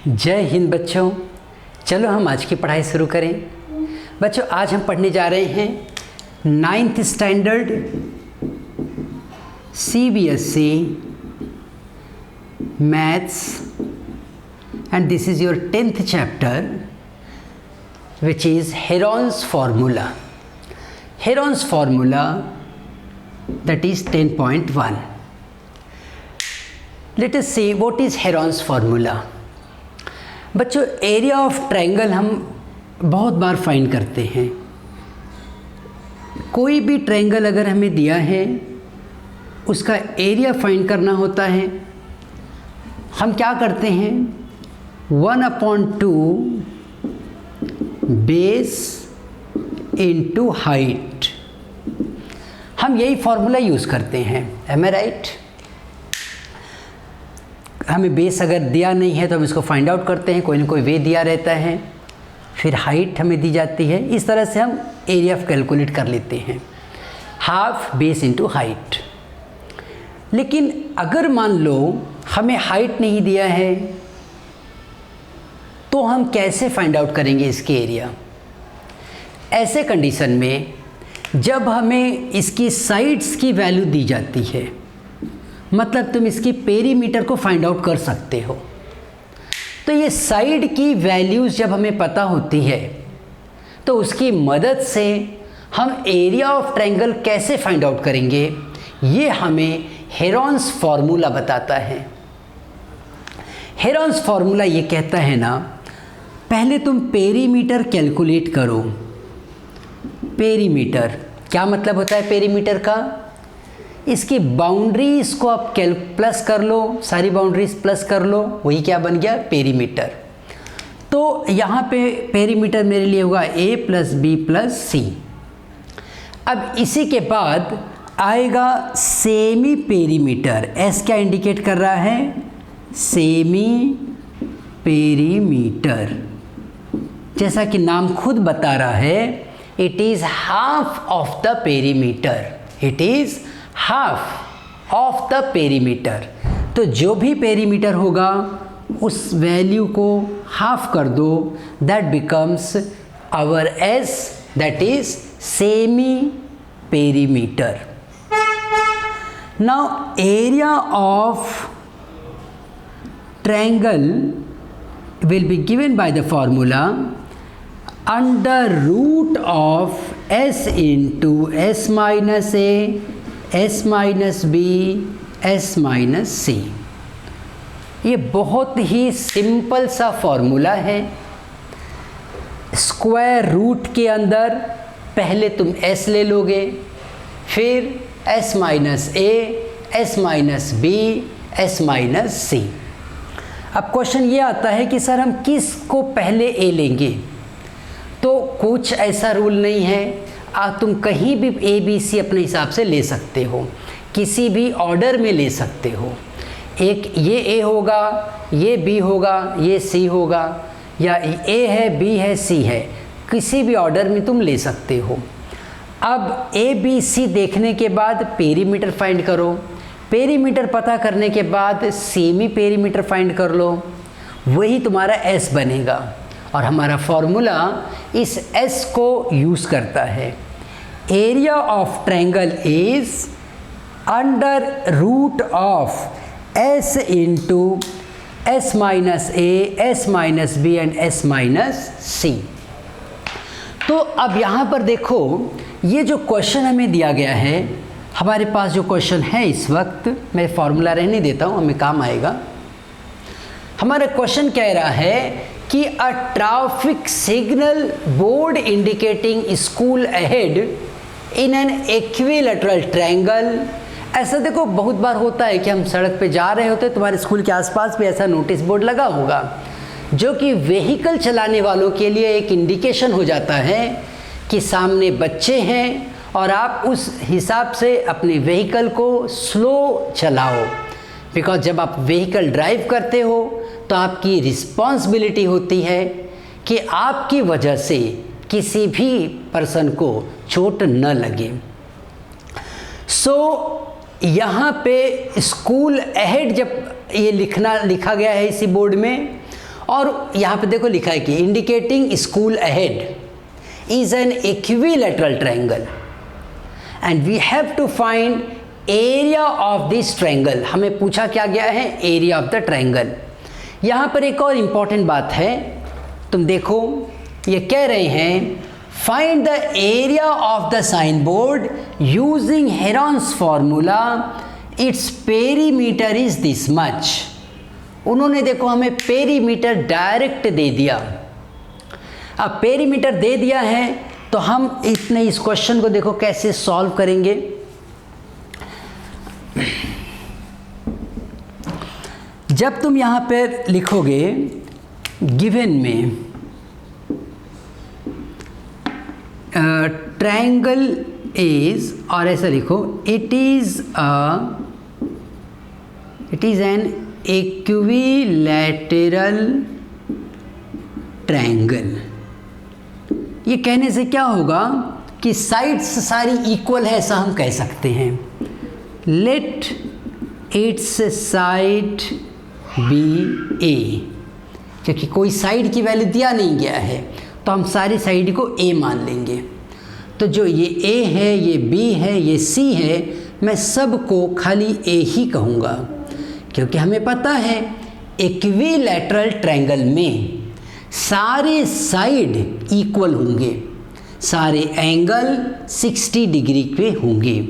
जय हिंद बच्चों। चलो हम आज की पढ़ाई शुरू करें। बच्चों आज हम पढ़ने जा रहे हैं 9th standard CBSE maths and this is your 10th chapter which is Heron's formula. Heron's formula, that is 10.1. Let us see what is Heron's formula. बच्चों एरिया ऑफ ट्रायंगल हम बहुत बार फाइंड करते हैं। कोई भी ट्रायंगल अगर हमें दिया है उसका एरिया फाइंड करना होता है। हम क्या करते हैं 1/2 बेस इनटू हाइट, हम यही फॉर्मूला यूज़ करते हैं। एम आई राइट? हमें बेस अगर दिया नहीं है तो हम इसको फाइंड आउट करते हैं, कोई ना कोई वे दिया रहता है, फिर हाइट हमें दी जाती है। इस तरह से हम एरिया कैलकुलेट कर लेते हैं, हाफ बेस इनटू हाइट। लेकिन अगर मान लो हमें हाइट नहीं दिया है तो हम कैसे फाइंड आउट करेंगे इसके एरिया? ऐसे कंडीशन में जब हमें इसकी साइड्स की वैल्यू दी जाती है, मतलब तुम इसकी पेरीमीटर को फाइंड आउट कर सकते हो, तो ये साइड की वैल्यूज़ जब हमें पता होती है तो उसकी मदद से हम एरिया ऑफ ट्रायंगल कैसे फाइंड आउट करेंगे, ये हमें हेरॉन्स फार्मूला बताता है। हेरॉन्स फार्मूला ये कहता है ना, पहले तुम पेरीमीटर कैलकुलेट करो। पेरीमीटर क्या मतलब होता है पेरीमीटर का? इसकी बाउंड्रीज को आप प्लस कर लो, सारी बाउंड्रीज प्लस कर लो, वही क्या बन गया पेरीमीटर। तो यहाँ पे पेरीमीटर मेरे लिए होगा A + B + C। अब इसी के बाद आएगा सेमी पेरीमीटर। S क्या इंडिकेट कर रहा है? Semi perimeter. जैसा कि नाम खुद बता रहा है, it is half of the perimeter. It is half of the perimeter. तो जो भी पेरीमीटर होगा उस वैल्यू को हाफ कर दो, that becomes our S, that is semi perimeter. Now area of triangle will be given by the formula under root of s into s minus a, s minus b, s minus c। ये बहुत ही simple सा formula है। Square root के अंदर पहले तुम s ले लोगे, फिर s minus a, s minus b, s minus c। अब क्वेश्चन ये आता है कि सर हम किस को पहले a लेंगे? तो कुछ ऐसा रूल नहीं है, तुम कहीं भी A B C अपने हिसाब से ले सकते हो, किसी भी ऑर्डर में ले सकते हो। एक ये A होगा, ये B होगा, ये C होगा, या A है, B है, C है, किसी भी ऑर्डर में तुम ले सकते हो। अब A B C देखने के बाद पेरीमीटर फाइंड करो, पेरीमीटर पता करने के बाद सेमी पेरीमीटर फाइंड कर लो, वही तुम्हारा S बनेगा। और हमारा फॉर्मूला इस S को यूज़ करता है। Area of triangle is under root of S into S minus A, S minus B and S minus C। तो अब यहाँ पर देखो, ये जो क्वेश्चन हमें दिया गया है, हमारे पास जो क्वेश्चन है इस वक्त, मैं फार्मूला रहने देता हूँ, हमें काम आएगा। हमारा क्वेश्चन कह रहा है कि a traffic signal board indicating school ahead in an equilateral triangle. ऐसा देखो बहुत बार होता है कि हम सड़क पे जा रहे होते हैं, तुम्हारे स्कूल के आसपास भी ऐसा नोटिस बोर्ड लगा होगा जो कि व्हीकल चलाने वालों के लिए एक इंडिकेशन हो जाता है कि सामने बच्चे हैं और आप उस हिसाब से अपने व्हीकल को स्लो चलाओ। बिकॉज जब आप व्हीकल ड्राइव करते हो तो आपकी रिस्पॉन्सिबिलिटी होती है कि आपकी वजह से किसी भी पर्सन को चोट न लगे। सो यहाँ पे स्कूल अहेड जब ये लिखा गया है इसी बोर्ड में, और यहाँ पे देखो लिखा है कि indicating school ahead is an equilateral triangle and we have to find area of this triangle. हमें पूछा क्या गया है, एरिया ऑफ द ट्रायंगल। यहाँ पर एक और इम्पॉर्टेंट बात है, तुम देखो ये कह रहे हैं find the area of the sign board using Heron's formula, its perimeter is this much. उन्होंने देखो हमें पेरीमीटर डायरेक्ट दे दिया। अब पेरीमीटर दे दिया है तो हम इतने इस क्वेश्चन को देखो कैसे सॉल्व करेंगे। जब तुम यहां पर लिखोगे गिवन में ट्रायंगल इज, और ऐसा लिखो it is an equilateral triangle. ये कहने से क्या होगा कि साइड्स सारी इक्वल है, ऐसा हम कह सकते हैं। लेट इट्स साइड बी ए, क्योंकि कोई साइड की वैल्यू दिया नहीं गया है तो हम सारी साइड को ए मान लेंगे। तो जो ये ए है, ये बी है, ये सी है, मैं सबको खाली ए ही कहूँगा, क्योंकि हमें पता है इक्विलैटरल ट्रायंगल में सारे साइड इक्वल होंगे, सारे एंगल 60 डिग्री पे होंगे।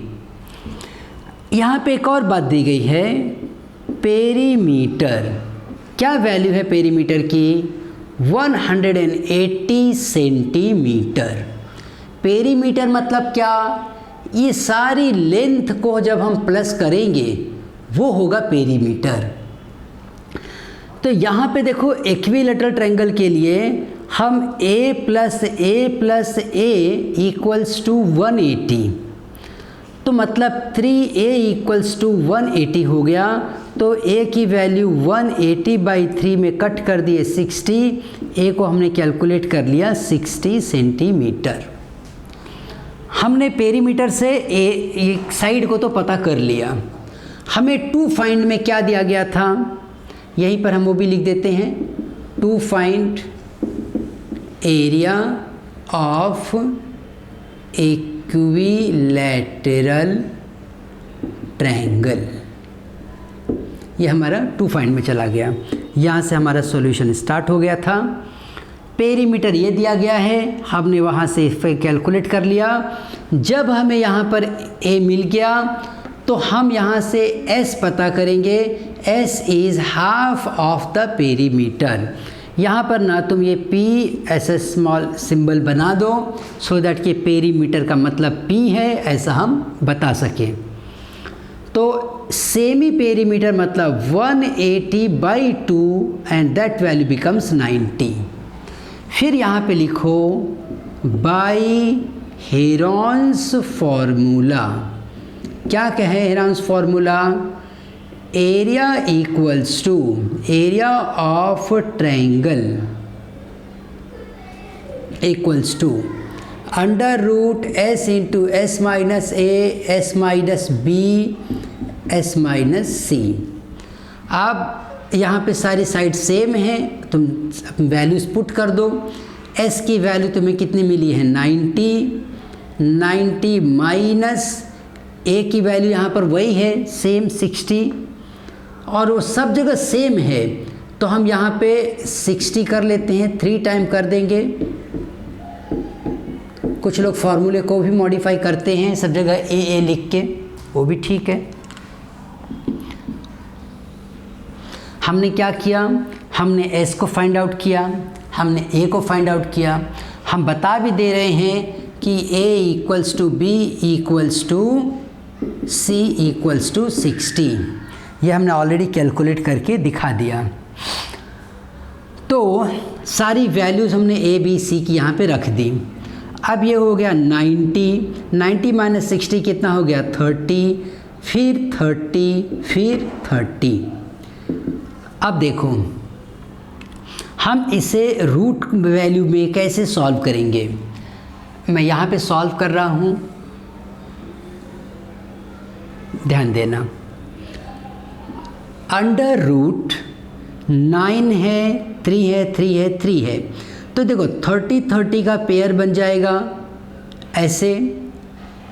यहाँ पे एक और बात दी गई है, पेरीमीटर। क्या वैल्यू है पेरीमीटर की? 180 सेंटीमीटर। पेरीमीटर मतलब क्या? ये सारी लेंथ को जब हम प्लस करेंगे वो होगा पेरीमीटर। तो यहाँ पे देखो इक्विलैटरल ट्रायंगल के लिए हम a plus a equals to 180, तो मतलब 3a इक्वल्स टू 180 हो गया। तो a की वैल्यू 180/3 में कट कर दिए 60, a को हमने कैलकुलेट कर लिया 60 सेंटीमीटर। हमने पेरीमीटर से एक साइड को तो पता कर लिया। हमें टू फाइंड में क्या दिया गया था, यहीं पर हम वो भी लिख देते हैं, to find area of equilateral triangle. ये हमारा टू फाइंड में चला गया। यहाँ से हमारा सॉल्यूशन स्टार्ट हो गया था। पेरीमीटर ये दिया गया है, हमने वहाँ से कैलकुलेट कर लिया। जब हमें यहाँ पर a मिल गया तो हम यहाँ से s पता करेंगे। s is half of the perimeter. यहाँ पर ना तुम ये p ऐसा स्मॉल सिंबल बना दो सो दैट कि पेरीमीटर का मतलब p है, ऐसा हम बता सकें। तो सेमी पेरीमीटर मतलब 180/2 एंड दैट वैल्यू बिकम्स 90। फिर यहाँ पे लिखो बाई हेरॉन्स फॉर्मूला। क्या कहे Heron's formula? Area equals to area of triangle equals to under root s into s minus a s minus b s minus c। अब यहाँ पे सारी साइड सेम है, तुम वैल्यूज पुट कर दो। s की वैल्यू तुम्हें कितनी मिली है? 90 माइनस a की वैल्यू यहाँ पर वही है सेम 60, और वो सब जगह सेम है तो हम यहाँ पे 60 कर लेते हैं, 3 टाइम कर देंगे। कुछ लोग फार्मूले को भी मॉडिफाई करते हैं सब जगह a लिख के, वो भी ठीक है। हमने क्या किया? हमने s को फाइंड आउट किया, हमने a को फाइंड आउट किया। हम बता भी दे रहे हैं कि a equals to b equals to c equals to 60। ये हमने ऑलरेडी कैलकुलेट करके दिखा दिया। तो सारी वैल्यूज़ हमने a b c की यहाँ पे रख दी। अब ये हो गया 90 माइनस 60 कितना हो गया? 30, फिर 30, फिर 30। अब देखो हम इसे रूट वैल्यू में कैसे सॉल्व करेंगे। मैं यहाँ पे सॉल्व कर रहा हूँ, ध्यान देना। अंडर रूट 9 है, 3 है, 3 है, 3 है। तो देखो 30-30 का पेयर बन जाएगा। ऐसे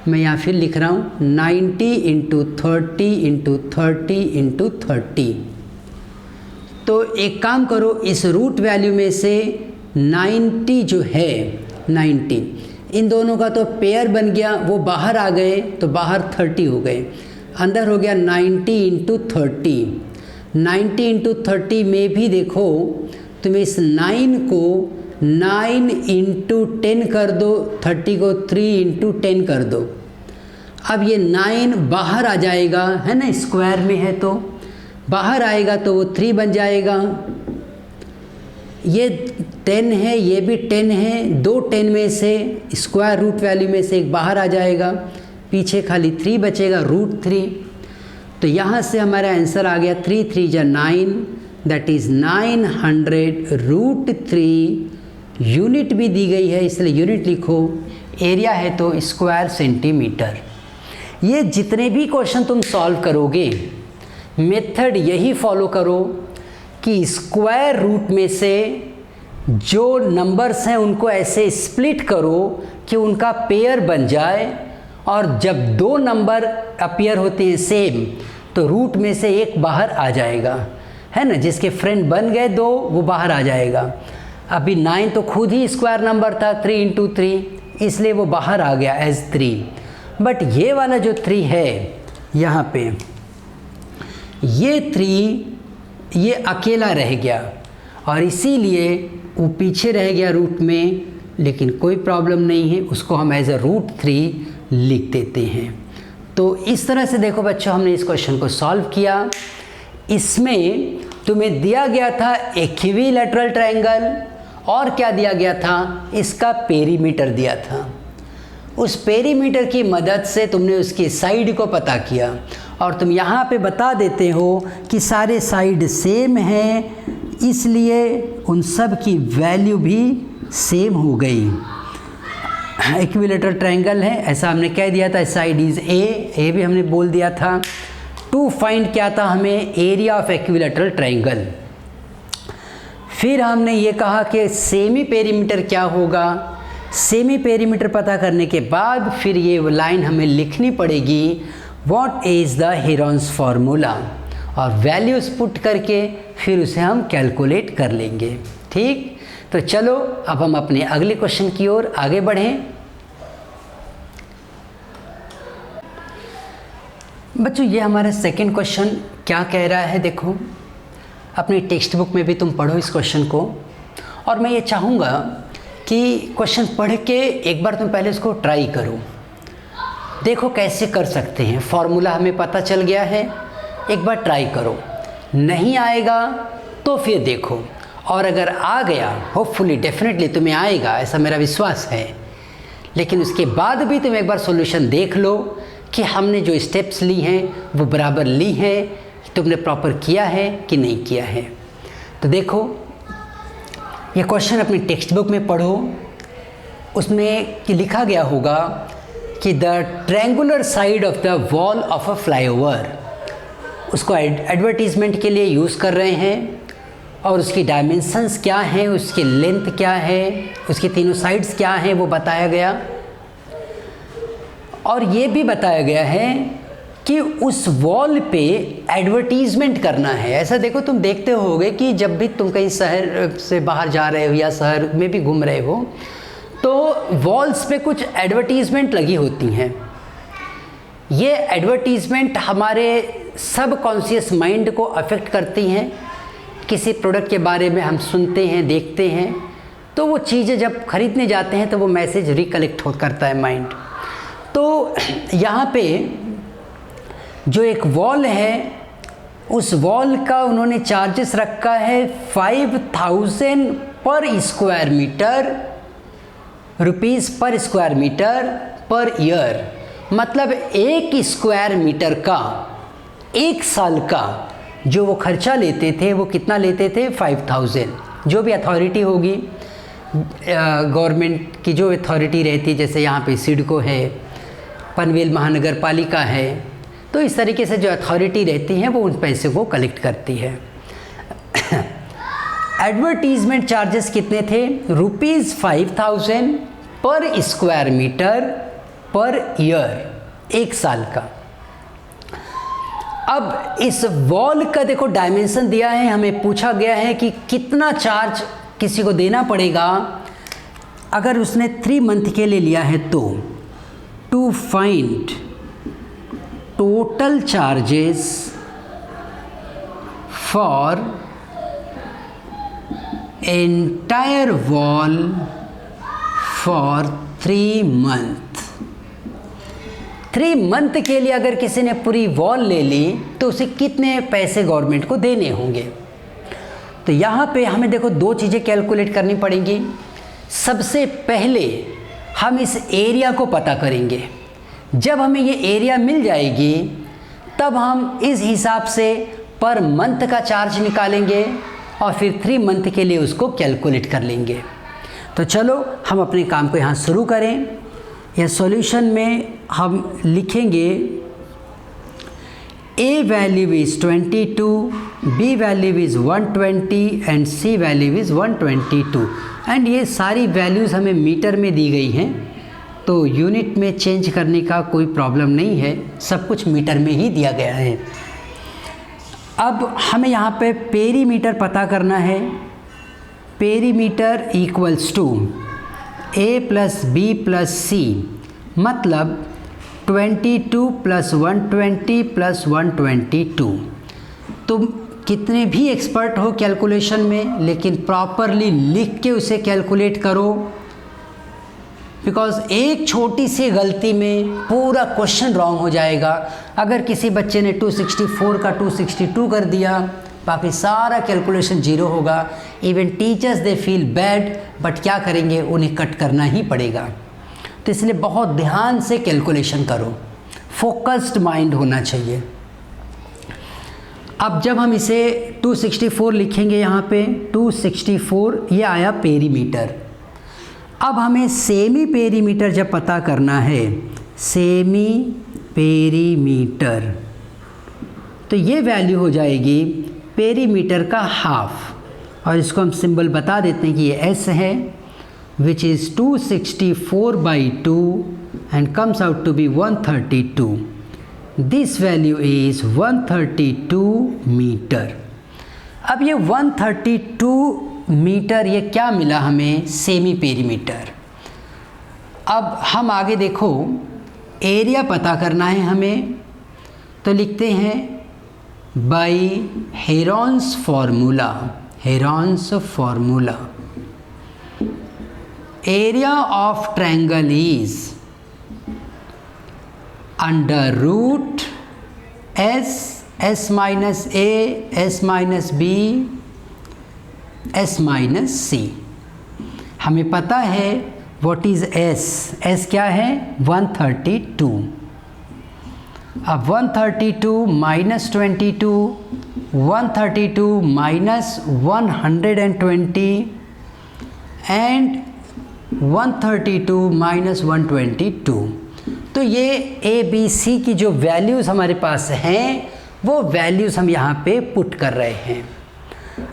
मैं यहाँ फिर लिख रहा हूँ 90 इंटू 30 इंटू 30 इंटू 30। तो एक काम करो, इस रूट वैल्यू में से 90 जो है 90, इन दोनों का तो पेयर बन गया, वो बाहर आ गए तो बाहर 30 हो गए, अंदर हो गया 90 इंटू 30। 90 इंटू 30 में भी देखो तुम इस 9 को 9 इंटू 10 कर दो, 30 को 3 इंटू 10 कर दो। अब ये 9 बाहर आ जाएगा, है ना, स्क्वायर में है तो बाहर आएगा तो वो 3 बन जाएगा। ये 10 है, ये भी 10 है, दो 10 में से स्क्वायर रूट वैल्यू में से एक बाहर आ जाएगा, पीछे खाली 3 बचेगा, √3। तो यहाँ से हमारा आंसर आ गया 3 3 जा 9, दैट इज़ 900 √3। यूनिट भी दी गई है इसलिए यूनिट लिखो, एरिया है तो स्क्वायर सेंटीमीटर। ये जितने भी क्वेश्चन तुम सॉल्व करोगे मेथड यही फॉलो करो कि स्क्वायर रूट में से जो नंबर्स हैं उनको ऐसे स्प्लिट करो कि उनका पेयर बन जाए, और जब दो नंबर अपीयर होते हैं सेम तो रूट में से एक बाहर आ जाएगा, है ना, जिसके फ्रेंड बन गए दो वो बाहर आ जाएगा। अभी 9 तो खुद ही स्क्वायर नंबर था 3 इंटू 3, इसलिए वो बाहर आ गया एज 3। बट ये वाला जो 3 है यहाँ पे, ये 3 ये अकेला रह गया और इसीलिए वो पीछे रह गया रूट में, लेकिन कोई प्रॉब्लम नहीं है, उसको हम एज अ √3 लिख देते हैं। तो इस तरह से देखो बच्चों हमने इस क्वेश्चन को सॉल्व किया। इसमें तुम्हें दिया गया था इक्विलैटरल ट्रायंगल और क्या दिया गया था, इसका पेरीमीटर दिया था। उस पेरीमीटर की मदद से तुमने उसकी साइड को पता किया और तुम यहाँ पे बता देते हो कि सारे साइड सेम हैं, इसलिए उन सब की वैल्यू भी सेम हो गई। इक्विलैटरल ट्रायंगल है ऐसा हमने कह दिया था, साइड इज़ ए भी हमने बोल दिया था। टू फाइंड क्या था हमें, एरिया ऑफ इक्विलैटरल ट्रायंगल। फिर हमने ये कहा कि सेमी पेरीमीटर क्या होगा। सेमी पेरीमीटर पता करने के बाद फिर ये लाइन हमें लिखनी पड़ेगी, what is the Heron's formula, और वैल्यूज़ पुट करके फिर उसे हम कैलकुलेट कर लेंगे। ठीक, तो चलो अब हम अपने अगले क्वेश्चन की ओर आगे बढ़ें। बच्चों ये हमारा सेकंड क्वेश्चन क्या कह रहा है, देखो अपनी टेक्स्ट बुक में भी तुम पढ़ो इस क्वेश्चन को, और मैं ये चाहूँगा कि क्वेश्चन पढ़ के एक बार तुम पहले इसको ट्राई करो, देखो कैसे कर सकते हैं। फॉर्मूला हमें पता चल गया है, एक बार ट्राई करो, नहीं आएगा तो फिर देखो, और अगर आ गया होपफुली डेफिनेटली तुम्हें आएगा ऐसा मेरा विश्वास है, लेकिन उसके बाद भी तुम एक बार सॉल्यूशन देख लो कि हमने जो स्टेप्स ली हैं वो बराबर ली हैं, तुमने प्रॉपर किया है कि नहीं किया है। तो देखो ये क्वेश्चन अपनी टेक्स्ट बुक में पढ़ो, उसमें कि लिखा गया होगा कि the triangular side of the wall of a flyover, उसको एडवर्टीज़मेंट के लिए यूज़ कर रहे हैं, और उसकी डायमेंशंस क्या हैं, उसकी लेंथ क्या है, उसकी तीनों साइड्स क्या हैं वो बताया गया, और ये भी बताया गया है कि उस वॉल पे एडवर्टीज़मेंट करना है। ऐसा देखो तुम देखते होगे कि जब भी तुम कहीं शहर से बाहर जा रहे हो या शहर में भी घूम रहे हो तो वॉल्स पे कुछ एडवर्टीज़मेंट लगी होती हैं। ये एडवर्टीज़मेंट हमारे सबकॉन्शियस माइंड को अफेक्ट करती हैं। किसी प्रोडक्ट के बारे में हम सुनते हैं, देखते हैं, तो वो चीज़ें जब खरीदने जाते हैं तो वो मैसेज रिकलेक्ट करता है माइंड। तो यहाँ पे जो एक वॉल है उस वॉल का उन्होंने चार्जेस रखा है 5000 पर स्क्वायर मीटर, रुपीज़ पर स्क्वायर मीटर पर ईयर। मतलब 1 स्क्वायर मीटर का 1 साल का जो वो खर्चा लेते थे वो कितना लेते थे, 5000। जो भी अथॉरिटी होगी, गवर्नमेंट की जो अथॉरिटी रहती, जैसे यहाँ पे सिडको है, पनवेल महानगर पालिका है, तो इस तरीके से जो अथॉरिटी रहती है वो उन पैसे को कलेक्ट करती है। एडवर्टीजमेंट चार्जेस कितने थे? ₹5000 पर स्क्वायर मीटर पर ईयर, 1 साल का। अब इस वॉल का देखो डायमेंशन दिया है, हमें पूछा गया है कि कितना चार्ज किसी को देना पड़ेगा अगर उसने 3 मंथ के लिए लिया है। तो to find total charges for entire wall for 3 month. 3 month के लिए अगर किसी ने पूरी वॉल ले ली तो उसे कितने पैसे गवर्नमेंट को देने होंगे? तो यहाँ पे हमें देखो 2 चीज़ें कैलकुलेट करनी पड़ेंगी। सबसे पहले हम इस एरिया को पता करेंगे। जब हमें ये एरिया मिल जाएगी तब हम इस हिसाब से पर मंथ का चार्ज निकालेंगे और फिर 3 मंथ के लिए उसको कैलकुलेट कर लेंगे। तो चलो हम अपने काम को यहाँ शुरू करें। यह सॉल्यूशन में हम लिखेंगे A value is 22, B value is 120 and C value is 122 and ये सारी वैल्यूज़ हमें मीटर में दी गई हैं, तो यूनिट में चेंज करने का कोई प्रॉब्लम नहीं है, सब कुछ मीटर में ही दिया गया है। अब हमें यहाँ पे पेरीमीटर पता करना है। Perimeter equals to A plus B plus C, मतलब 22 प्लस 120 प्लस 122। तुम कितने भी एक्सपर्ट हो कैलकुलेशन में, लेकिन प्रॉपरली लिख के उसे कैलकुलेट करो, बिकॉज़ एक छोटी सी गलती में पूरा क्वेश्चन रॉन्ग हो जाएगा। अगर किसी बच्चे ने 264 का 262 कर दिया, बाकी सारा कैलकुलेशन जीरो होगा। Even teachers they feel bad, but क्या करेंगे, उन्हें कट करना ही पड़ेगा। तो इसलिए बहुत ध्यान से कैलकुलेशन करो, फोकस्ड माइंड होना चाहिए। अब जब हम इसे 264 लिखेंगे, यहाँ पे 264 ये आया पेरीमीटर। अब हमें सेमी पेरीमीटर जब पता करना है, सेमी पेरीमीटर, तो ये वैल्यू हो जाएगी पेरीमीटर का हाफ, और इसको हम सिंबल बता देते हैं कि ये एस है, which is 264/2 and comes out to be 132. This value is 132 metre. अब ये 132 मीटर ये क्या मिला हमें? Semi perimeter. अब हम आगे देखो, एरिया पता करना है हमें, तो लिखते हैं by Heron's formula. Heron's formula, area of triangle is under root s, s minus a, s minus b, s minus c। हमें पता है what is s, s क्या है? 132। अब 132 minus 22, 132 minus 120 and 132 माइनस 122। तो ये ए बी सी की जो वैल्यूज़ हमारे पास हैं वो वैल्यूज़ हम यहाँ पे पुट कर रहे हैं।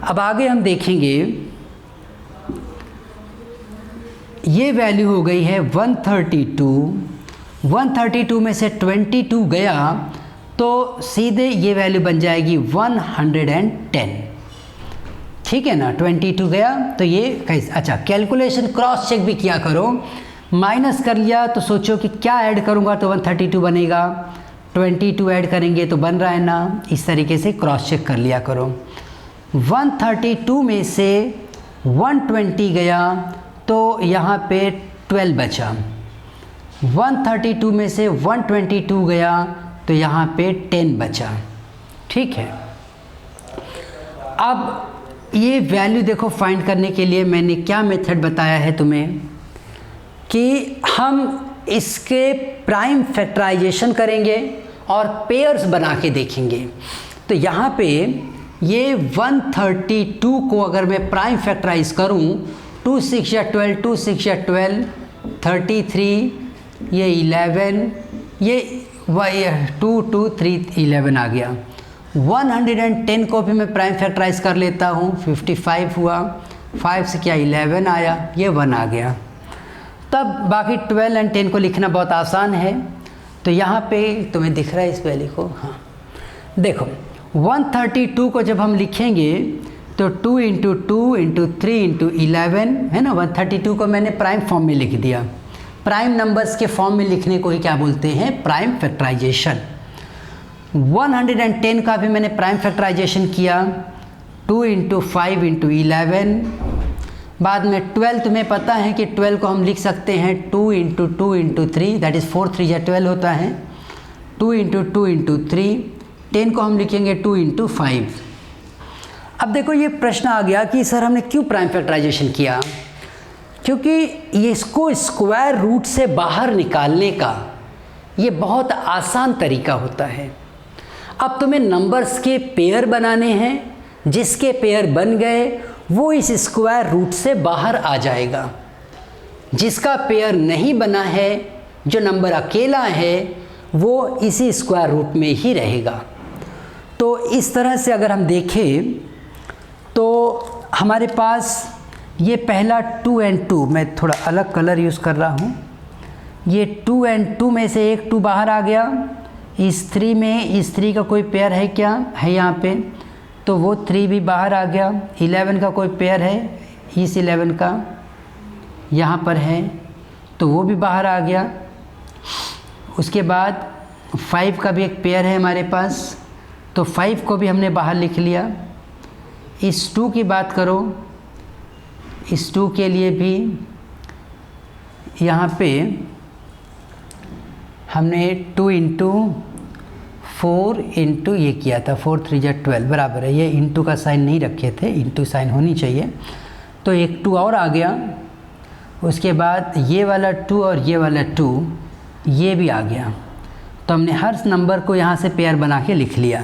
अब आगे हम देखेंगे, ये वैल्यू हो गई है 132। 132 में से 22 गया तो सीधे ये वैल्यू बन जाएगी 110। ठीक है ना, 22 गया तो ये कैसे? अच्छा, कैलकुलेशन क्रॉस चेक भी किया करो। माइनस कर लिया तो सोचो कि क्या ऐड करूँगा तो 132 बनेगा, 22 ऐड करेंगे तो बन रहा है ना। इस तरीके से क्रॉस चेक कर लिया करो। 132 में से 120 गया तो यहाँ पे 12 बचा। 132 में से 122 गया तो यहाँ पे 10 बचा। ठीक है, अब ये वैल्यू देखो फाइंड करने के लिए मैंने क्या मेथड बताया है तुम्हें, कि हम इसके प्राइम फैक्टराइजेशन करेंगे और पेयर्स बना के देखेंगे। तो यहाँ पे ये 132 को अगर मैं प्राइम फैक्टराइज करूँ, 2 6 या 12, 2 6 या 12, 33, ये 11, ये 2 2 3 11 आ गया। 110 को भी मैं प्राइम फैक्टराइज कर लेता हूँ, 55 हुआ, 5 से क्या 11 आया, ये 1 आ गया। तब बाकी 12 और 10 को लिखना बहुत आसान है। तो यहाँ पे तुम्हें दिख रहा है इस वैल्यू को, हाँ देखो 132 को जब हम लिखेंगे तो 2 × 2 × 3 × 11 है ना। 132 को मैंने प्राइम फॉर्म में लिख दिया। प्राइम नंबर्स के फॉर्म में लिखने को ही क्या बोलते हैं, प्राइम फैक्टराइजेशन। 110 का भी मैंने प्राइम फैक्टराइजेशन किया, 2 × 5 × 11। बाद में 12, तुम्हें पता है कि 12 को हम लिख सकते हैं 2 × 2 × 3, दैट इज़ 4 3 12 होता है, 2 × 2 × 3। 10 को हम लिखेंगे 2 × 5। अब देखो ये प्रश्न आ गया कि सर हमने क्यों प्राइम फैक्टराइजेशन किया, क्योंकि ये इसको स्क्वायर रूट से बाहर निकालने का ये बहुत आसान तरीका होता है। अब तुम्हें नंबर्स के पेयर बनाने हैं, जिसके पेयर बन गए वो इस स्क्वायर रूट से बाहर आ जाएगा। जिसका पेयर नहीं बना है, जो नंबर अकेला है, वो इसी स्क्वायर रूट में ही रहेगा। तो इस तरह से अगर हम देखें तो हमारे पास ये पहला 2 और 2, मैं थोड़ा अलग कलर यूज़ कर रहा हूँ, ये 2 और 2 में से एक 2 बाहर आ गया। इस 3 में इस 3 का कोई पेयर है क्या, है यहाँ पे, तो वो 3 भी बाहर आ गया। 11 का कोई पेयर है, इस 11 का यहाँ पर है, तो वो भी बाहर आ गया। उसके बाद 5 का भी एक पेयर है हमारे पास, तो 5 को भी हमने बाहर लिख लिया। इस 2 की बात करो, इस 2 के लिए भी यहाँ पे हमने 2 × 4 × ये किया था, 4 3 12 बराबर है। ये इंटू का साइन नहीं रखे थे, इंटू साइन होनी चाहिए, तो एक 2 और आ गया। उसके बाद ये वाला 2 और ये वाला 2 ये भी आ गया। तो हमने हर नंबर को यहाँ से पेयर बना के लिख लिया।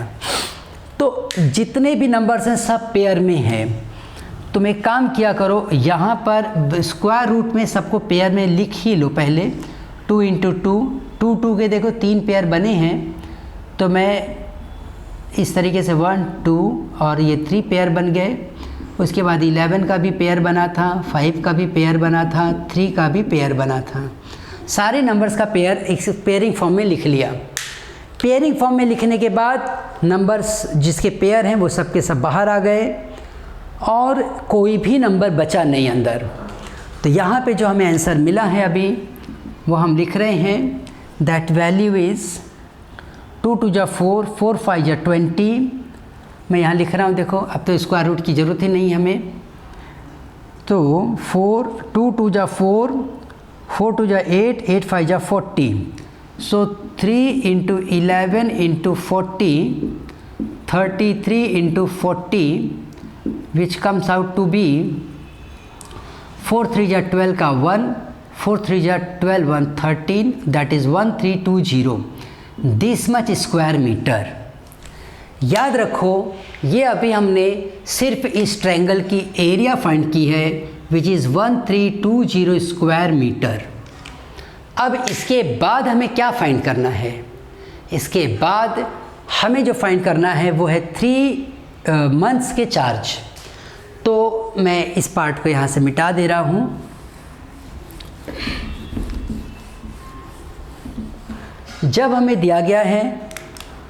तो जितने भी नंबर्स हैं सब पेयर में हैं। तुम एक काम किया करो, यहाँ पर स्क्वायर रूट में सबको पेयर में लिख ही लो पहले। 2 × 2, 2 2 के देखो 3 पेयर बने हैं, तो मैं इस तरीके से 1 2 और ये 3 पेयर बन गए। उसके बाद 11 का भी पेयर बना था, 5 का भी पेयर बना था, 3 का भी पेयर बना था। सारे नंबर्स का पेयर एक पेयरिंग फॉर्म में लिख लिया। पेयरिंग फॉर्म में लिखने के बाद नंबर्स जिसके पेयर हैं वो सब के सब बाहर आ गए और कोई भी नंबर बचा नहीं अंदर। तो यहाँ पे जो हमें आंसर मिला है अभी वो हम लिख रहे हैं, दैट वैल्यू इज़ 2 2 जा 4, 4 5 जा 20। मैं यहाँ लिख रहा हूँ, देखो अब तो स्क्वायर रूट की ज़रूरत ही नहीं हमें। तो 2 2 जा 4, 4 2 जा 8, 8 5 जा 40। So 3 × 11 × 40, 33 × 40, which comes out to be 4 3 जा 12 का 1, 4 3 जा 12 1 13, that is 1320, this much square metre. याद रखो ये अभी हमने सिर्फ इस ट्रायंगल की एरिया फाइंड की है, विच इज़ 1320 स्क्वायर मीटर। अब इसके बाद हमें क्या फाइंड करना है, इसके बाद हमें जो फाइंड करना है वो है 3 मंथ्स के चार्ज। तो मैं इस पार्ट को यहाँ से मिटा दे रहा हूँ। जब हमें दिया गया है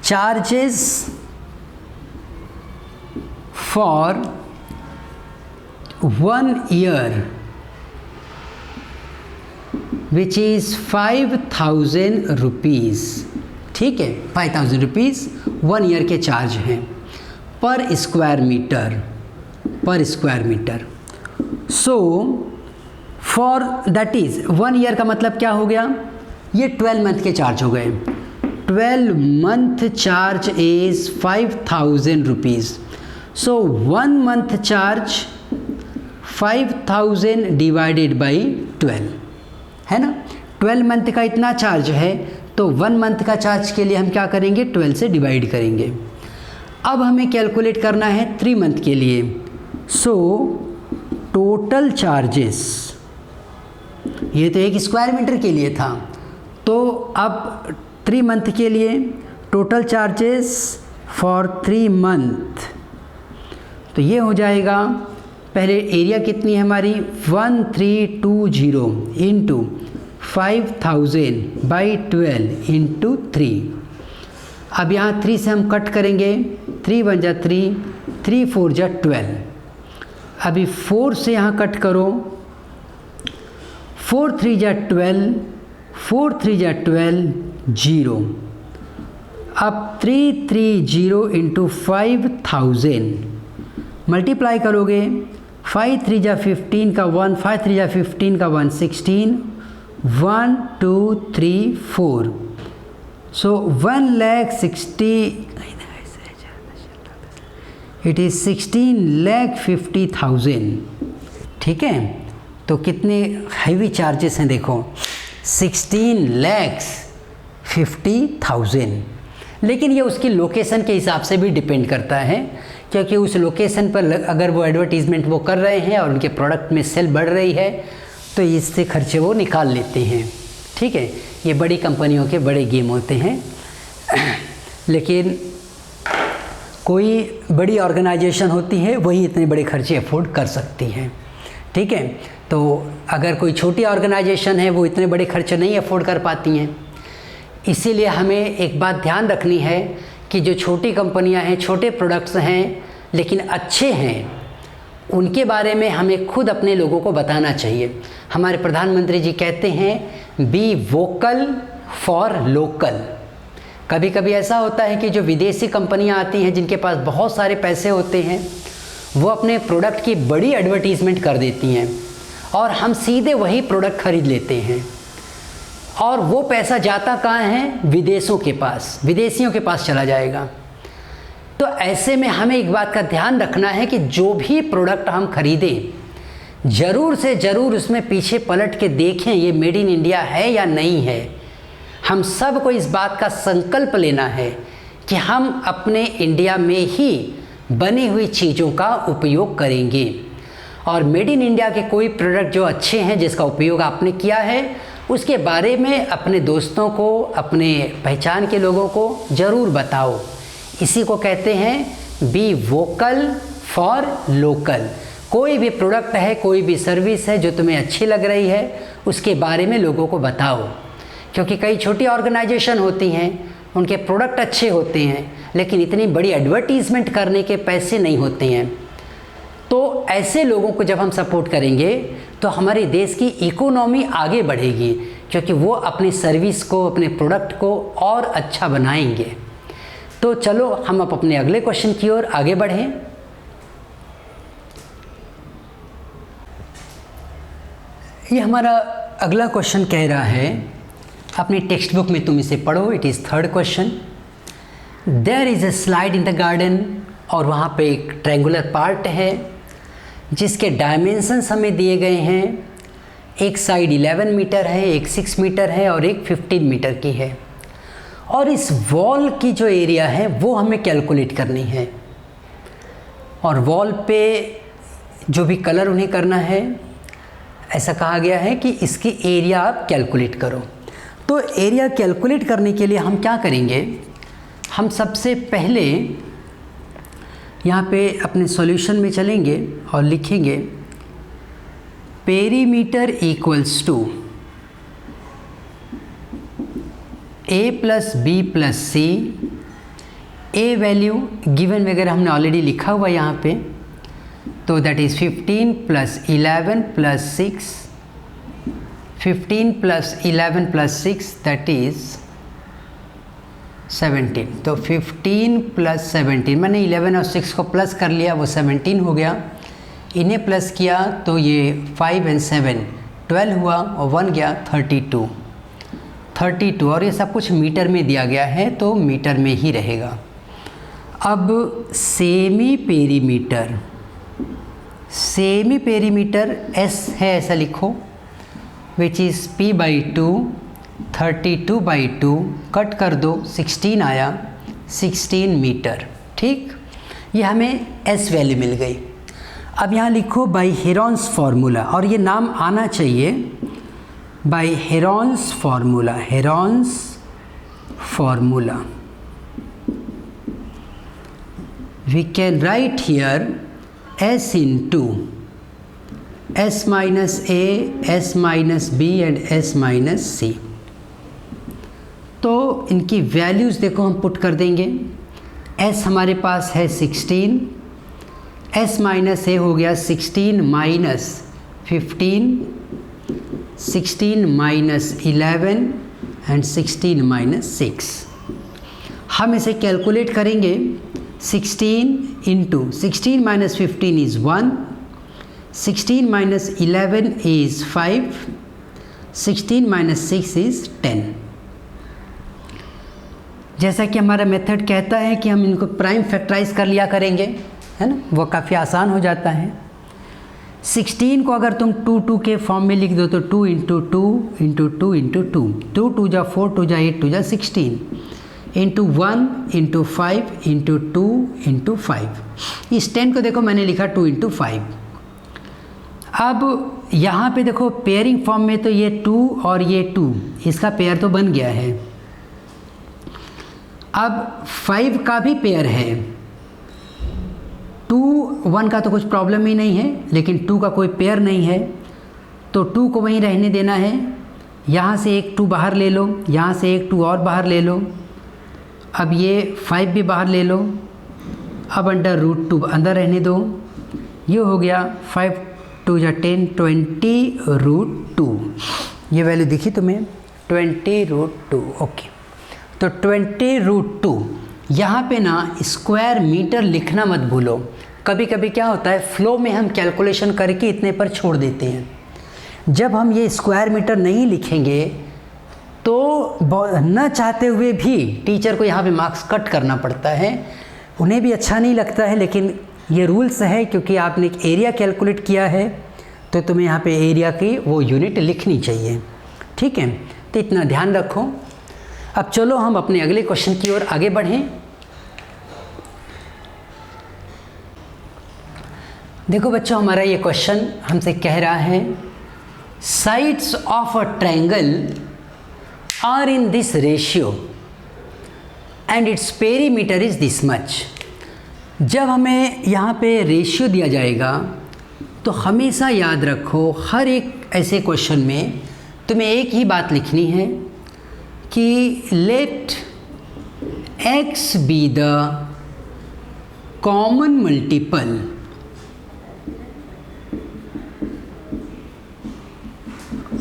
charges for 1 year which is 5000 rupees, ठीक है, 5000 रुपीज़ 1 ईयर के चार्ज हैं पर स्क्वायर मीटर, पर square metre. So for that is 1 year का मतलब क्या हो गया, ये 12 मंथ के चार्ज हो गए। 12 month charge is 5000 rupees. So 1 month charge 5000 divided by 12 है ना। 12 मंथ का इतना चार्ज है, तो 1 मंथ का चार्ज के लिए हम क्या करेंगे, 12 से डिवाइड करेंगे। अब हमें कैलकुलेट करना है 3 मंथ के लिए। सो टोटल चार्जेस, ये तो एक स्क्वायर मीटर के लिए था, तो अब 3 मंथ के लिए टोटल चार्जेस फॉर 3 मंथ, तो ये हो जाएगा, पहले एरिया कितनी है हमारी 1320 इंटू 5000 बाई 12 इंटू 3। अब यहाँ 3 से हम कट करेंगे, 3 1 जा 3, 3 4 जा 12। अभी 4 से यहाँ कट करो, 4 3 जा 12, 4 3 जा 12, 0। अब 330 इंटू 5000 मल्टीप्लाई करोगे, 5 3 जा 15 का 1, 5 3 जा 15 का 1, 16, 1 2 3 4, सो 1,60,000, इट इज़ 16,50,000। ठीक है, तो कितने हैवी चार्जेस हैं देखो, 16,50,000। लेकिन ये उसकी लोकेशन के हिसाब से भी डिपेंड करता है, क्योंकि उस लोकेशन पर अगर वो एडवर्टीज़मेंट वो कर रहे हैं और उनके प्रोडक्ट में सेल बढ़ रही है तो इससे खर्चे वो निकाल लेते हैं। ठीक है, ये बड़ी कंपनियों के बड़े गेम होते हैं। लेकिन कोई बड़ी ऑर्गेनाइजेशन होती है वही इतने बड़े खर्चे अफोर्ड कर सकती हैं। ठीक है, तो अगर कोई छोटी ऑर्गेनाइजेशन है वो इतने बड़े खर्चे नहीं अफोर्ड कर पाती हैं। इसीलिए हमें एक बात ध्यान रखनी है कि जो छोटी कंपनियां हैं, छोटे प्रोडक्ट्स हैं लेकिन अच्छे हैं, उनके बारे में हमें खुद अपने लोगों को बताना चाहिए। हमारे प्रधानमंत्री जी कहते हैं बी वोकल फॉर लोकल। कभी कभी ऐसा होता है कि जो विदेशी कंपनियां आती हैं जिनके पास बहुत सारे पैसे होते हैं, वो अपने प्रोडक्ट की बड़ी एडवर्टीज़मेंट कर देती हैं और हम सीधे वही प्रोडक्ट खरीद लेते हैं, और वो पैसा जाता कहाँ है, विदेशों के पास, विदेशियों के पास चला जाएगा। तो ऐसे में हमें एक बात का ध्यान रखना है कि जो भी प्रोडक्ट हम खरीदें, ज़रूर से ज़रूर उसमें पीछे पलट के देखें ये मेड इन इंडिया है या नहीं है। हम सब को इस बात का संकल्प लेना है कि हम अपने इंडिया में ही बनी हुई चीज़ों का उपयोग करेंगे, और मेड इन इंडिया के कोई प्रोडक्ट जो अच्छे हैं जिसका उपयोग आपने किया है उसके बारे में अपने दोस्तों को, अपने पहचान के लोगों को ज़रूर बताओ। इसी को कहते हैं बी वोकल फॉर लोकल। कोई भी प्रोडक्ट है, कोई भी सर्विस है जो तुम्हें अच्छी लग रही है, उसके बारे में लोगों को बताओ। क्योंकि कई छोटी ऑर्गेनाइजेशन होती हैं, उनके प्रोडक्ट अच्छे होते हैं लेकिन इतनी बड़ी एडवर्टीज़मेंट करने के पैसे नहीं होते हैं। तो ऐसे लोगों को जब हम सपोर्ट करेंगे तो हमारे देश की इकोनॉमी आगे बढ़ेगी, क्योंकि वो अपनी सर्विस को, अपने प्रोडक्ट को और अच्छा बनाएंगे। तो चलो हम अब अपने अगले क्वेश्चन की ओर आगे बढ़ें। ये हमारा अगला क्वेश्चन कह रहा है, अपनी टेक्स्ट बुक में तुम इसे पढ़ो, it is 3rd question. There is a slide in the garden, और वहाँ पे एक ट्रायंगुलर पार्ट है जिसके डायमेंशंस हमें दिए गए हैं। एक साइड 11 मीटर है, एक 6 मीटर है और एक 15 मीटर की है। और इस वॉल की जो एरिया है वो हमें कैलकुलेट करनी है, और वॉल पे जो भी कलर उन्हें करना है, ऐसा कहा गया है कि इसकी एरिया आप कैलकुलेट करो। तो एरिया कैलकुलेट करने के लिए हम क्या करेंगे, हम सबसे पहले यहाँ पे अपने सॉल्यूशन में चलेंगे और लिखेंगे perimeter equals to A plus B plus C. A value given वगैरह हमने ऑलरेडी लिखा हुआ यहाँ पे, तो that is 15 plus 11 plus 6, 15 plus 11 plus 6 that is 17। तो 15 प्लस 17, मैंने 11 और 6 को प्लस कर लिया, वो 17 हो गया। इन्हें प्लस किया तो ये 5 और 7 12 हुआ, और 1 गया 32, और ये सब कुछ मीटर में दिया गया है तो मीटर में ही रहेगा। अब सेमी पेरीमीटर एस है, ऐसा लिखो, विच इज़ p/2, 32/2, कट कर दो 16 आया, 16 मीटर। ठीक, ये हमें एस वैल्यू मिल गई। अब यहाँ लिखो बाय हेरॉन्स फार्मूला, और ये नाम आना चाहिए by Heron's formula, we can write here s into s minus a, s minus b and s minus c। तो इनकी वैल्यूज़ देखो हम पुट कर देंगे। s हमारे पास है 16, s माइनस ए हो गया 16 माइनस 15, 16 माइनस 11 एंड 16 माइनस 6। हम इसे कैलकुलेट करेंगे। 16 into 16 minus 15 is 1, 16 minus 11 is 5, 16 minus 6 is 10। जैसा कि हमारा मेथड कहता है कि हम इनको प्राइम फैक्टराइज कर लिया करेंगे, है ना, वो काफ़ी आसान हो जाता है। 16 को अगर तुम 2 2 के फॉर्म में लिख दो तो 2 इंटू 2 इंटू 2 इंटू 2, 2 2 जा 4, 2 जा 8, 2 जा 16, इंटू 1 इंटू 5 इंटू 2 इंटू 5। इस 10 को देखो मैंने लिखा 2 इंटू 5। अब यहाँ पे देखो पेयरिंग फॉर्म में तो ये 2 और ये 2, इसका पेयर तो बन गया है। अब 5 का भी पेयर है, 2 1 का तो कुछ प्रॉब्लम ही नहीं है, लेकिन 2 का कोई पेयर नहीं है, तो 2 को वहीं रहने देना है। यहाँ से एक 2 बाहर ले लो, यहाँ से एक 2 और बाहर ले लो। अब ये 5 भी बाहर ले लो। अब अंडर रूट 2 अंदर रहने दो। ये हो गया 5 2 जा 10, 20 रूट 2। ये वैल्यू दिखी तुम्हें, 20 रूट 2। ओके, तो 20 रूट 2। यहाँ पे ना स्क्वायर मीटर लिखना मत भूलो। कभी कभी क्या होता है, फ्लो में हम कैलकुलेशन करके इतने पर छोड़ देते हैं। जब हम ये स्क्वायर मीटर नहीं लिखेंगे तो न चाहते हुए भी टीचर को यहाँ पे मार्क्स कट करना पड़ता है। उन्हें भी अच्छा नहीं लगता है, लेकिन ये रूल्स है, क्योंकि आपने एक एरिया कैलकुलेट किया है तो तुम्हें यहाँ पे एरिया की वो यूनिट लिखनी चाहिए। ठीक है, तो इतना ध्यान रखो। अब चलो हम अपने अगले क्वेश्चन की ओर आगे बढ़ें। देखो बच्चों, हमारा ये क्वेश्चन हमसे कह रहा है sides of a triangle are in this ratio and its perimeter is this much. जब हमें यहाँ पे रेशियो दिया जाएगा तो हमेशा याद रखो, हर एक ऐसे क्वेश्चन में तुम्हें एक ही बात लिखनी है कि let x be the common multiple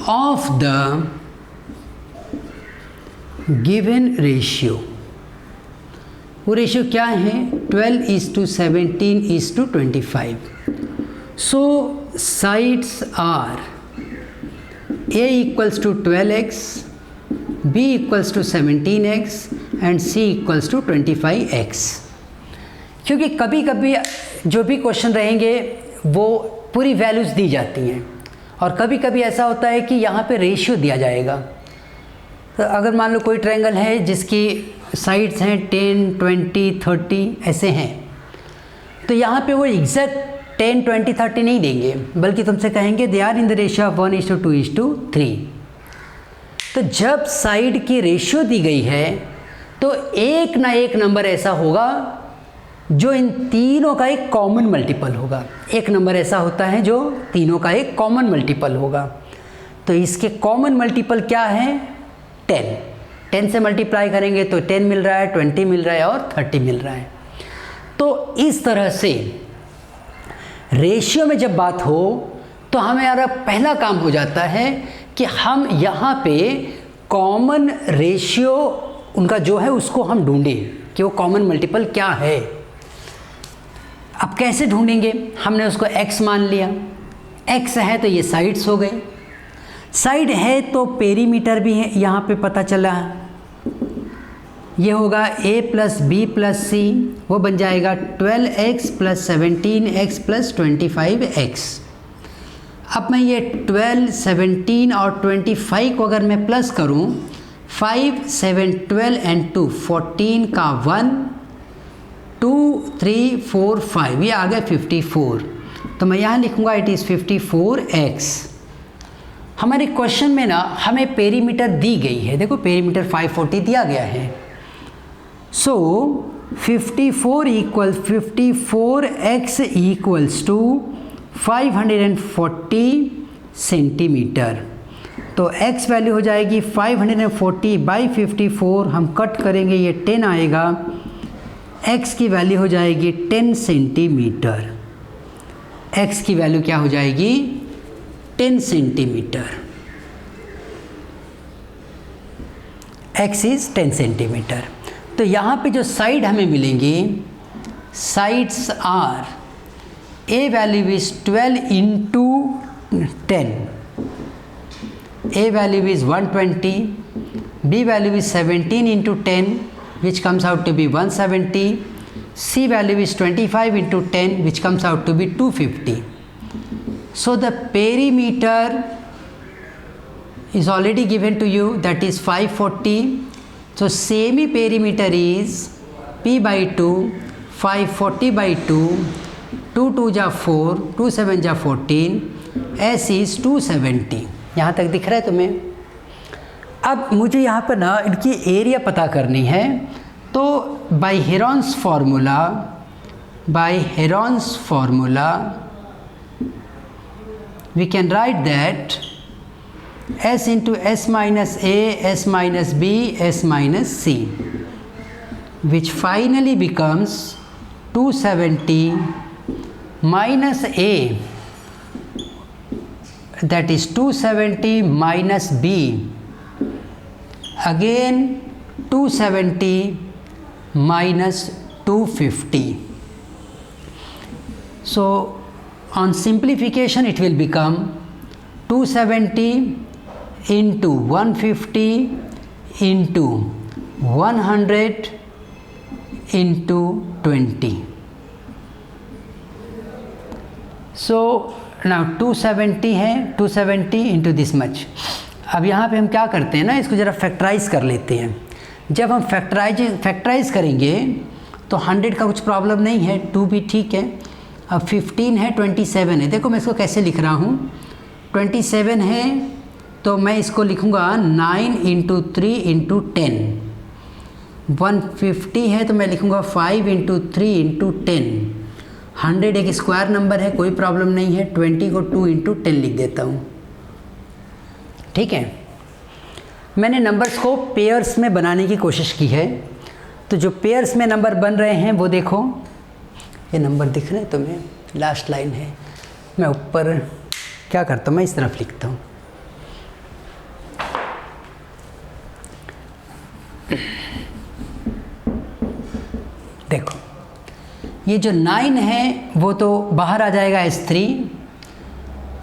of the given ratio. वो रेशियो क्या है, 12:17:25। So sides are a equals to 12x, b equals to 17x and c equals to 25x। क्योंकि कभी कभी जो भी क्वेश्चन रहेंगे वो पूरी वैल्यूज़ दी जाती हैं, और कभी कभी ऐसा होता है कि यहाँ पे रेशियो दिया जाएगा। तो अगर मान लो कोई ट्रायंगल है जिसकी साइड्स हैं 10, 20, 30 ऐसे हैं, तो यहाँ पे वो एग्जैक्ट 10, 20, 30 नहीं देंगे, बल्कि तुमसे कहेंगे they are in the ratio of 1:2:3। तो जब साइड की रेशियो दी गई है तो एक ना एक नंबर ऐसा होगा जो इन तीनों का एक कॉमन मल्टीपल होगा। एक नंबर ऐसा होता है जो तीनों का एक कॉमन मल्टीपल होगा। तो इसके कॉमन मल्टीपल क्या है, 10। 10 से मल्टीप्लाई करेंगे तो 10 मिल रहा है, 20 मिल रहा है और 30 मिल रहा है। तो इस तरह से रेशियो में जब बात हो तो हमारा पहला काम हो जाता है कि हम यहाँ पे कॉमन रेशियो उनका जो है उसको हम ढूंढें कि वो कॉमन मल्टीपल क्या है। अब कैसे ढूंढेंगे, हमने उसको x मान लिया। x है तो ये साइड्स हो गए, साइड है तो पेरीमीटर भी है, यहाँ पे पता चला ये होगा a प्लस बी प्लस सी, वो बन जाएगा 12x plus 17x plus 25x। अब मैं ये 12, 17 और 25 को अगर मैं प्लस करूं, 5, 7, 12 एंड 2 14 का 1, 2, 3, 4, 5, ये आ गया 54। तो मैं यहाँ लिखूँगा इट इज़ 54x। हमारे क्वेश्चन में ना हमें पेरीमीटर दी गई है, देखो पेरीमीटर 540 दिया गया है। सो 54x इक्वल्स टू 540 सेंटीमीटर। तो x वैल्यू हो जाएगी 540 बाई 54, हम कट करेंगे ये 10 आएगा, x की वैल्यू हो जाएगी 10 सेंटीमीटर। x की वैल्यू क्या हो जाएगी 10 सेंटीमीटर। x is 10 centimetre. तो यहाँ पे जो साइड हमें मिलेंगी, sides are a value is 12 into 10, a value is 120, b value is 17 into 10 which comes out to be 170, c value is 25 into 10 which comes out to be 250. So the perimeter is already given to you, that is 540. So semi perimeter is p by 2, 540 by 2, 2 2 जा 4, 2 7 जा 14, s is 270। यहाँ तक दिख रहा है तुम्हें? अब मुझे यहाँ पर ना इनकी एरिया पता करनी है, तो by Heron's formula we can write that s into s minus a, s minus b, s minus c, which finally becomes 270 minus a, that is 270 minus b, again 270 minus 250. So on simplification it will become 270 into 150 into 100 into 20. So now 270 है, 270 into this much. अब यहाँ पे हम क्या करते हैं ना, इसको ज़रा फैक्टराइज कर लेते हैं। जब हम फैक्टराइज करेंगे तो 100 का कुछ प्रॉब्लम नहीं है, 2 भी ठीक है। अब 15 है, 27 है। देखो मैं इसको कैसे लिख रहा हूँ, 27 है तो मैं इसको लिखूँगा 9 इंटू 3 इंटू 10। 150 है तो मैं लिखूँगा 5 इंटू 3 इंटू 10। 100 एक स्क्वायर नंबर है, कोई प्रॉब्लम नहीं है। 20 को 2 इंटू 10 लिख देता हूँ, ठीक है। मैंने नंबर्स को पेयर्स में बनाने की कोशिश की है, तो जो पेयर्स में नंबर बन रहे हैं वो देखो, ये नंबर दिख रहे हैं तुम्हें, लास्ट लाइन है। मैं ऊपर क्या करता हूँ, मैं इस तरफ लिखता हूँ। देखो ये जो 9 है वो तो बाहर आ जाएगा S3,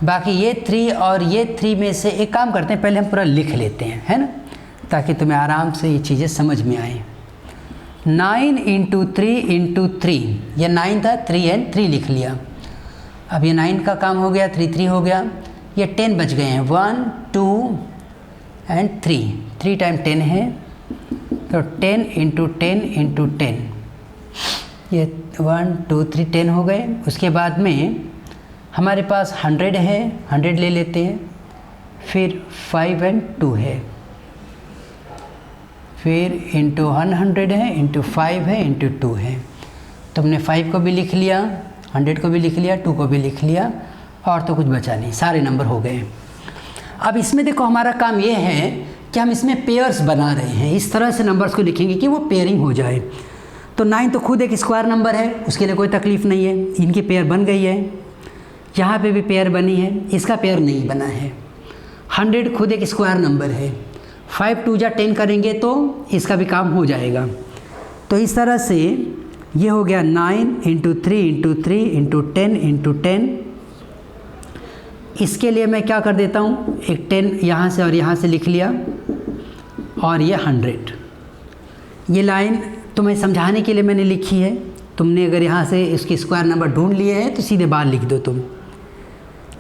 बाकी ये 3 और ये 3 में से एक काम करते हैं, पहले हम पूरा लिख लेते हैं, है ना, ताकि तुम्हें आराम से ये चीज़ें समझ में आए। 9 इंटू 3 इंटू 3, ये 9 था, 3 एंड 3 लिख लिया। अब ये 9 का काम हो गया, 3 3 हो गया, ये 10 बच गए हैं, 1 2 एंड 3, 3 टाइम 10 है, तो 10 इंटू 10 इंटू 10, ये 1 2 3 10 हो गए। उसके बाद में हमारे पास 100 है, 100 ले लेते हैं, फिर 5 एंड 2 है, फिर इंटू 100 है, इंटू 5 है, इंटू 2 है। तो हमने 5 को भी लिख लिया, 100 को भी लिख लिया, 2 को भी लिख लिया, और तो कुछ बचा नहीं, सारे नंबर हो गए। अब इसमें देखो हमारा काम ये है कि हम इसमें पेयर्स बना रहे हैं, इस तरह से नंबर्स को लिखेंगे कि वो पेयरिंग हो जाए। तो 9 तो खुद एक स्क्वायर नंबर है, उसके लिए कोई तकलीफ़ नहीं है, इनकी पेयर बन गई है, यहाँ पे भी पेयर बनी है, इसका पेयर नहीं बना है। 100 खुद एक स्क्वायर नंबर है, 5 2 जा 10 करेंगे तो इसका भी काम हो जाएगा। तो इस तरह से ये हो गया 9 इंटू 3 इंटू 3 इंटू 10 इंटू 10। इसके लिए मैं क्या कर देता हूँ, एक 10 यहाँ से और यहाँ से लिख लिया, और ये 100। ये लाइन तुम्हें समझाने के लिए मैंने लिखी है, तुमने अगर यहाँ से इसकी स्क्वायर नंबर ढूंढ लिए हैं तो सीधे बाहर लिख दो तुम।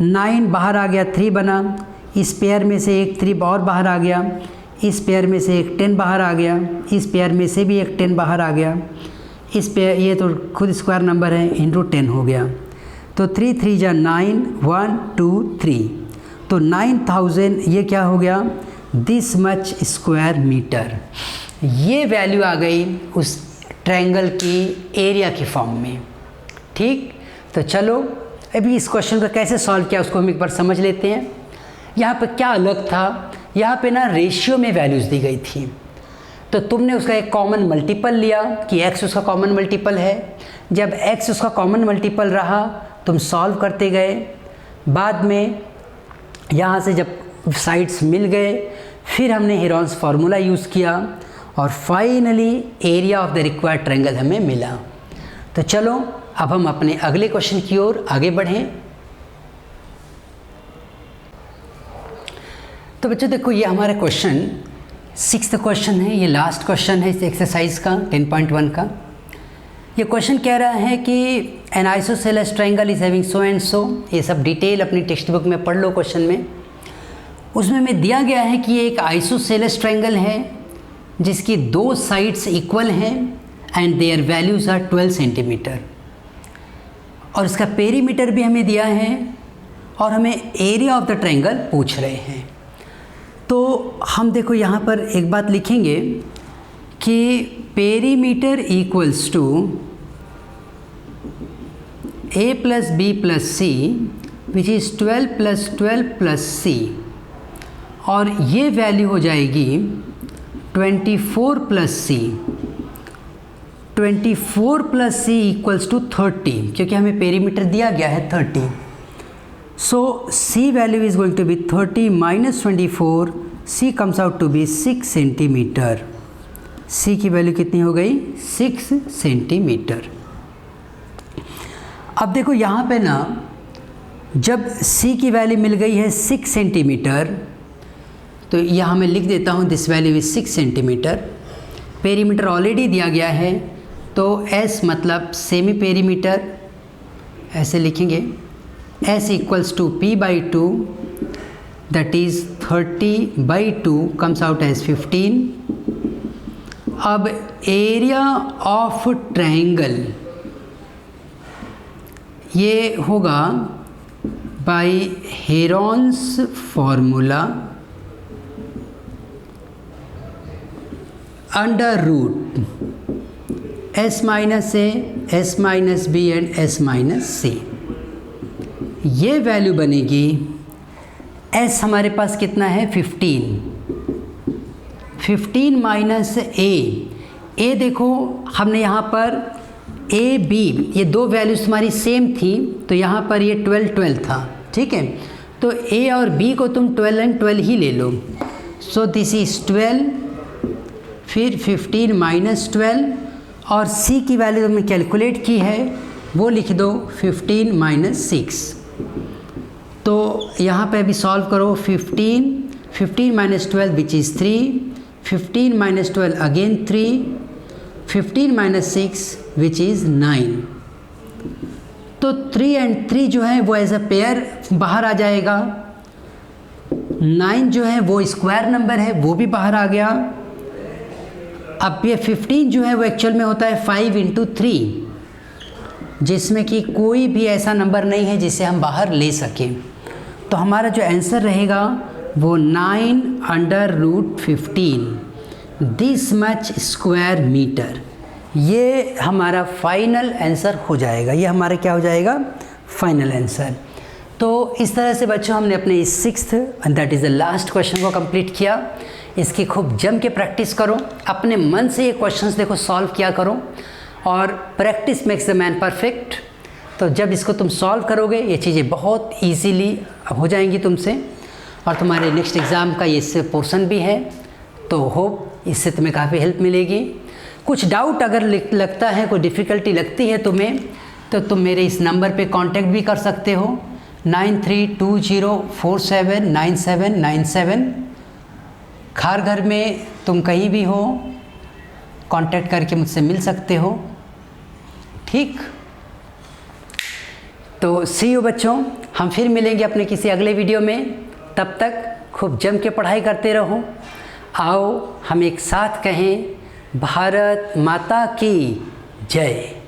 9 बाहर आ गया, 3 बना, इस पेयर में से एक 3 और बाहर आ गया, इस पेयर में से एक 10 बाहर आ गया, इस पेयर में से भी एक 10 बाहर आ गया, इस पेयर, ये तो खुद स्क्वायर नंबर है, इंटू 10 हो गया। तो 3 3 जा 9, 1 2 3, तो 9000 ये क्या हो गया, दिस मच स्क्वायर मीटर। ये वैल्यू आ गई उस ट्रायंगल की एरिया की फॉर्म में। ठीक, तो चलो अभी इस क्वेश्चन को कैसे सॉल्व किया उसको हम एक बार समझ लेते हैं। यहाँ पे क्या अलग था, यहाँ पे ना रेशियो में वैल्यूज़ दी गई थी, तो तुमने उसका एक कॉमन मल्टीपल लिया कि x उसका कॉमन मल्टीपल है। जब x उसका कॉमन मल्टीपल रहा तुम सॉल्व करते गए, बाद में यहाँ से जब साइड्स मिल गए फिर हमने हेरॉन्स फार्मूला यूज़ किया और finally area of the required triangle हमें मिला। तो चलो अब हम अपने अगले क्वेश्चन की ओर आगे बढ़ें। तो बच्चों देखो, ये हमारा क्वेश्चन 6th क्वेश्चन है, ये लास्ट क्वेश्चन है इस एक्सरसाइज का 10.1 का। ये क्वेश्चन कह रहा है कि N isosceles triangle is having so and so. ये सब डिटेल अपनी टेक्स्ट बुक में पढ़ लो क्वेश्चन में। उसमें हमें दिया गया है कि ये एक आइसोसेलेस ट्रायंगल है जिसकी 2 साइड्स इक्वल हैं and their values are 12 centimetre, और इसका पेरीमीटर भी हमें दिया है और हमें एरिया ऑफ द ट्रायंगल पूछ रहे हैं। तो हम देखो यहाँ पर एक बात लिखेंगे कि perimeter equals to a plus B plus c which is 12 plus 12 plus c, और ये वैल्यू हो जाएगी 24 plus c. 24 plus c equals to 30, क्योंकि हमें पेरीमीटर दिया गया है 30। So C value is going to be 30 minus 24, C comes out to be 6 centimetre. C की वैल्यू कितनी हो गई? 6 सेंटीमीटर। अब देखो यहाँ पे ना, जब C की वैल्यू मिल गई है 6 सेंटीमीटर, तो यहाँ मैं लिख देता हूँ this value is 6 centimetre. Perimeter already दिया गया है, तो S मतलब सेमी पेरीमीटर, ऐसे लिखेंगे S equals to P by 2, that is 30 by 2 comes out as 15। अब एरिया ऑफ ट्रायंगल ये होगा by Heron's formula under root S minus A, S minus B and S minus C। ये value बनेगी, S हमारे पास कितना है 15 minus A देखो हमने यहाँ पर A B ये 2 वैल्यूज हमारी सेम थी, तो यहाँ पर ये 12 था, ठीक है। तो A और B को तुम 12 एंड 12 ही ले लो। सो दिस इज़ 12, फिर 15 माइनस 12, और C की वैल्यू तुमने कैलकुलेट की है वो लिख दो 15 माइनस 6। तो यहाँ पे अभी सॉल्व करो। 15 minus 12 which is 3, 15 minus 12 again 3, 15 minus 6 which is 9। तो 3 एंड 3 जो है वो एज अ पेयर बाहर आ जाएगा। 9 जो है वो स्क्वायर नंबर है, वो भी बाहर आ गया। अब ये 15 जो है वो एक्चुअल में होता है 5 इंटू 3, जिसमें कि कोई भी ऐसा नंबर नहीं है जिसे हम बाहर ले सकें। तो हमारा जो आंसर रहेगा वो 9 under root 15 this much square metre. ये हमारा फाइनल आंसर हो जाएगा, ये हमारा क्या हो जाएगा? Final answer. तो इस तरह से बच्चों हमने अपने इस 6th and that is the last question को कंप्लीट किया। इसकी खूब जम के प्रैक्टिस करो, अपने मन से ये क्वेश्चंस देखो सॉल्व किया करो, और practice makes the man perfect. तो जब इसको तुम सॉल्व करोगे ये चीज़ें बहुत इजीली हो जाएंगी तुमसे, और तुम्हारे नेक्स्ट एग्ज़ाम का ये पोर्शन भी है। तो होप इससे तुम्हें काफ़ी हेल्प मिलेगी। कुछ डाउट अगर लगता है, कोई डिफ़िकल्टी लगती है तुम्हें, तो तुम मेरे इस नंबर पे कांटेक्ट भी कर सकते हो 9320479797। खारघर में तुम कहीं भी हो, कांटेक्ट करके मुझसे मिल सकते हो, ठीक। तो सी यू बच्चों, हम फिर मिलेंगे अपने किसी अगले वीडियो में। तब तक खूब जम के पढ़ाई करते रहो। आओ हम एक साथ कहें, भारत माता की जय।